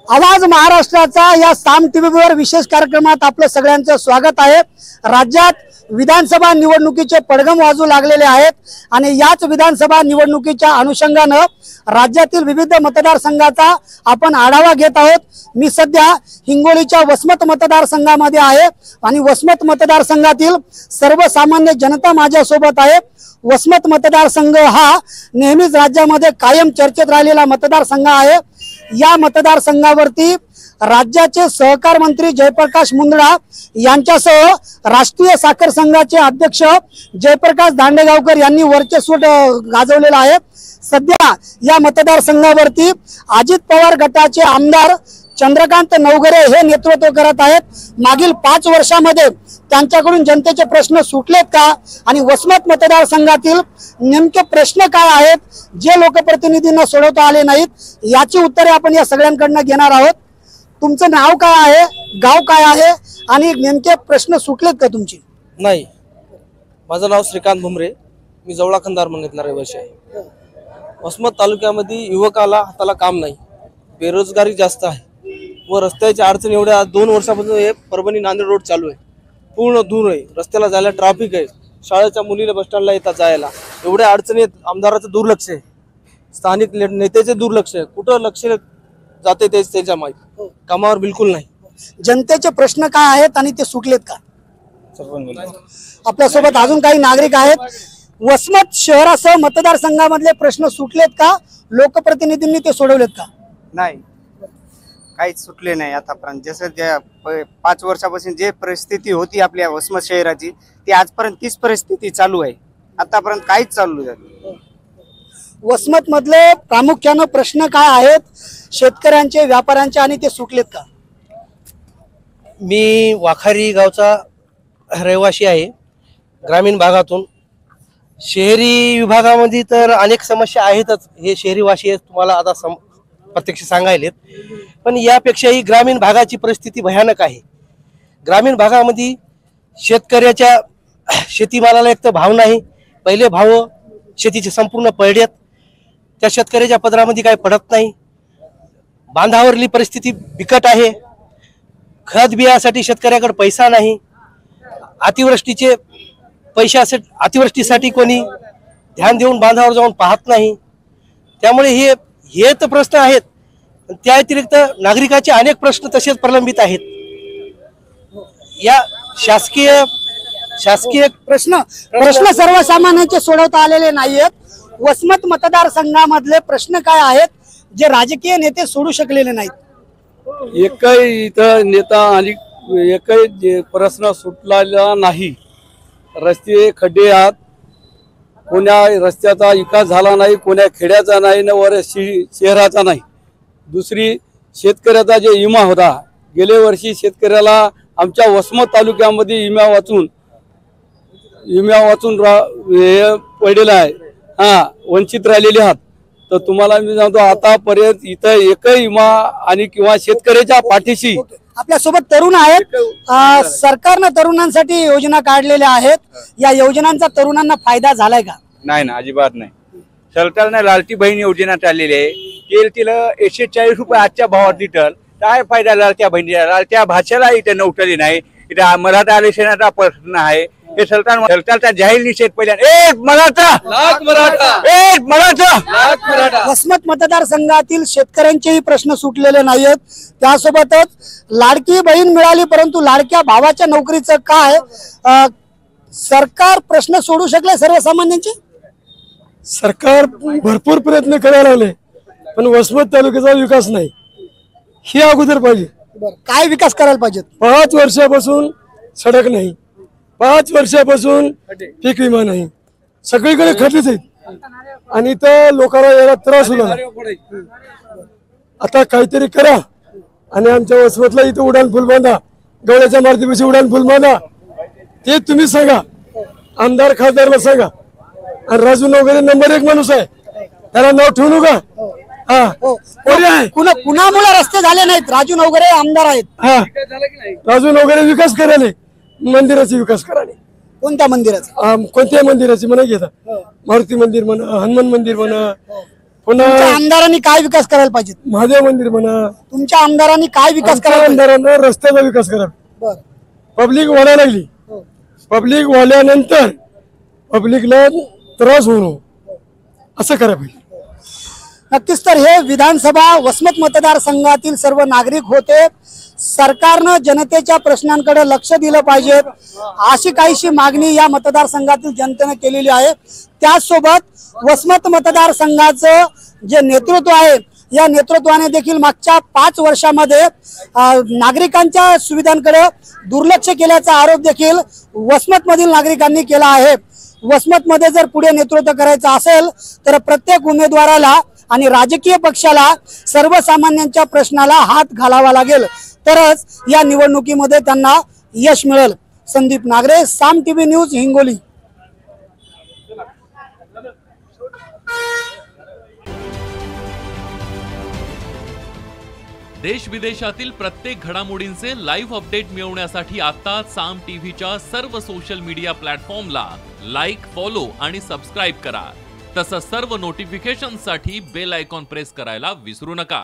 आवाज महाराष्ट्राचा या साम टीव्हीवर विशेष कार्यक्रमात आपलं सगळ्यांचं स्वागत आहे। राज्यात विधानसभा निवडणुकीचे पडघम वाजू लागलेले आहेत आणि याच विधानसभा निवडणुकीच्या अनुषंगाने राज्यातील विविध मतदारसंघाचा आपण आढावा घेत आहोत। मी सध्या हिंगोलीच्या वसमत मतदारसंघामध्ये आहे आणि वसमत मतदारसंघातील सर्वसामान्य जनता माझ्या सोबत आहे। वसमत मतदारसंघ हा नेहमीच राज्यामध्ये कायम चर्चेत राहिलेला मतदारसंघ आहे। या मतदारसंघावरती राज्याचे सहकार मंत्री जयप्रकाश मुंदडा यांच्यासह राष्ट्रीय साखर संघाचे अध्यक्ष जयप्रकाश दांडेगावकर यांनी वर्चस्व गाजवलेलं आहे। सध्या या मतदारसंघावरती अजित पवार गटाचे आमदार चंद्रकांत नवघरे हे नेतृत्व करत आहेत। मागील 5 वर्षांमध्ये त्यांच्याकडून जनतेचे प्रश्न सुटलेत का आणि वसमत मतदारसंघातील नेमके प्रश्न काय आहेत जे लोकप्रतिनिधींना सोडवता आले नाहीत याची उत्तरे आपण या सगळ्यांकडून घेणार आहोत। तुमचं नाव काय आहे, गाव काय आहे आणि नेमके प्रश्न सुटलेत का तुमचे? नाही, माझं नाव श्रीकांत भुमरे, मी जवळा खंदार मंगेतला रहिवासी आहे। वसमत तालुक्यामध्ये युवकाला हाताला काम नाही, बेरोजगारी जास्त आहे व रस्त्याची अडचण एवढ्या 2 वर्षापासून हे परभणी नांदेड रोड चालू आहे। पूर्ण दूर आहे, रस्त्याला जायला ट्रॅफिक आहे, शाळेच्या मुलीला बस स्टँडला येतात जायला एवढ्या अडचणी आहेत। आमदाराचं दुर्लक्ष आहे, स्थानिक नेत्याचे दुर्लक्ष आहे, कुठं लक्ष जाते तेच त्याच्या माहिती, कामावर बिलकुल नाही। जनतेचे प्रश्न काय आहेत आणि ते सुटलेत का? आपल्यासोबत अजून काही नागरिक आहेत। वसमत शहरासह मतदारसंघामधले प्रश्न सुटलेत का? लोकप्रतिनिधींनी ते सोडवलेत का? नाही, काहीच सुटले नाही आतापर्यंत। जसं 5 वर्षापासून जे परिस्थिती होती आपल्या वसमत शहराची ती आजपर्यंत तीच परिस्थिती चालू आहे। आतापर्यंत काहीच चालू नाही। वसमत मधले प्रामुख्याने प्रश्न काय आहेत शेतकऱ्यांचे, व्यापाऱ्यांचे आणि ते सुटलेत का? मी वाखारी गावचा रहिवासी आहे, ग्रामीण भागातून। शहरी विभागामध्ये तर अनेक समस्या आहेतच, हे शहरीवासी आहेत, तुम्हाला आता प्रत्यक्ष सांगायलेत। पण यापेक्षाही ग्रामीण भागाची परिस्थिती भयानक आहे। ग्रामीण भागामध्ये शेतकऱ्याच्या शेतीमालाला एक तर भाव नाही, पहिले भाव शेतीचे संपूर्ण पडलेत, त्या शेतकऱ्याच्या पदरामध्ये काही पडत नाही। बांधावरली परिस्थिती बिकट आहे, खत बियासाठी शेतकऱ्याकडे पैसा नाही, अतिवृष्टीचे पैशासाठी अतिवृष्टीसाठी कोणी ध्यान देऊन बांधावर जाऊन पाहत नाही। त्यामुळे हे तर प्रश्न आहेत। त्या व्यतिरिक्त नागरिकाचे अनेक प्रश्न तसेच प्रलंबित आहेत। या शासकीय प्रश्न सर्वसामान्यांचे सोडवता आलेले नाहीत। वसमत मतदारसंघामधले प्रश्न काय आहेत जे राजकीय नेते सोडू शकलेले नाहीत? एकही इथं नेता आणि एकही प्रश्न सुटलेला नाही। रस्ते खड्डे आहेत, कोण्या रस्त्याचा विकास झाला नाही, कोण्या खेड्याचा नाही न वर शहराचा नाही। दुसरी शेतकऱ्याचा जे विमा होता, गेल्या वर्षी शेतकऱ्याला आमच्या वसमत तालुक्यामध्ये विमा वाचून हे पडलेला आहे, वंचित राहिलेले आहात। तर तुम्हाला मी सांगतो आतापर्यंत इथं एकही विमा आणि किंवा शेतकऱ्याच्या पाठीशी आपल्यासोबत तरुण आहेत। सरकारने तरुणांसाठी योजना काढलेल्या आहेत, या योजनांचा तरुणांना फायदा झालाय का? नाही ना, अजिबात नाही। सरकारने लाडकी बहीण योजना चाललेली आहे, तिला 140 रुपये आजच्या भावात लिटर। काय फायदा लाडक्या बहिणीला? लाडक्या भाषेला इथे नोकरी नाही, इथे मराठा आरक्षणाचा प्रश्न आहे। हे सरकारचा जाहीर निषेध पहिल्या वसमत मतदारसंघातील शेतकऱ्यांचेही प्रश्न सुटलेले नाहीत। त्यासोबतच लाडकी बहीण मिळाली परंतु लाडक्या भावाच्या नोकरीचं काय? सरकार प्रश्न सोडू शकले सर्वसामान्यांचे? सरकार भरपूर प्रयत्न करायला लागले पण वसमत तालुक्याचा विकास नाही, हे अगोदर पाहिजे। काय विकास करायला पाहिजे? 5 वर्षापासून सडक नाही, 5 वर्षापासून पीक विमा नाही, सगळीकडे खड्डेच आहेत आणि इथं लोकांना यायला त्रास होणार। आता काहीतरी करा आणि आमच्या वसमतला इथं उडान फुल बांधा, गवळ्याच्या मारुतीपाशी उडान फुल बांधा, ते तुम्ही सांगा, आमदार खासदारला सांगा। आणि राजू नवघरे नंबर 1 माणूस आहे, त्याला नाव ठेवू नका। कुणामुळे रस्ते झाले नाहीत? राजू नवघरे आमदार आहेत। राजू नवघरे विकास करायला, मंदिराचा विकास करायला। कोणत्या मंदिराचा? कोणत्या मंदिराची म्हणा घेता, मारुती मंदिर म्हणा, हनुमान मंदिर म्हणा, तुमच्या पुन्हा आमदारांनी काय विकास करायला पाहिजे? महादेव मंदिर म्हणा, तुमच्या आमदारांनी काय विकास आमच्या करायला पाहिजे? आमदारांना रस्त्याचा विकास करा. बरं. पब्लिक वाढायला लागली, पब्लिक वाढल्यानंतर पब्लिकला त्रास होणं असं करायला पाहिजे. नक्कीच. तर हे विधानसभा वसमत मतदारसंघातील सर्व नागरिक होते. सरकारनं जनतेच्या प्रश्नांकडे लक्ष दिलं पाहिजे अशी काहीशी मागणी या मतदारसंघातील जनतेने केलेली आहे. त्याचसोबत वसमत मतदारसंघाचं जे नेतृत्व आहे या नेतृत्वाने देखील मागच्या 5 वर्षामध्ये नागरिकांच्या सुविधांकडे दुर्लक्ष केल्याचा आरोप देखील वसमतमधील नागरिकांनी केला आहे. वसमतमध्ये जर पुढे नेतृत्व करायचं असेल तर प्रत्येक उमेदवाराला आणि राजकीय पक्षाला सर्वसामान्यांच्या प्रश्नाला हात घालावा लागेल, तरच या निवडणुकीमध्ये त्यांना यश मिळेल. संदीप नागरे, साम टीव्ही न्यूज, हिंगोली. देश विदेशातील प्रत्येक घडामोडींचे लाईव्ह अपडेट मिळवण्यासाठी आता साम टीव्हीच्या सर्व सोशल मीडिया प्लॅटफॉर्मला लाईक, फॉलो आणि सबस्क्राईब करा. तसंच सर्व नोटिफिकेशनसाठी बेल आयकॉन प्रेस करायला विसरू नका.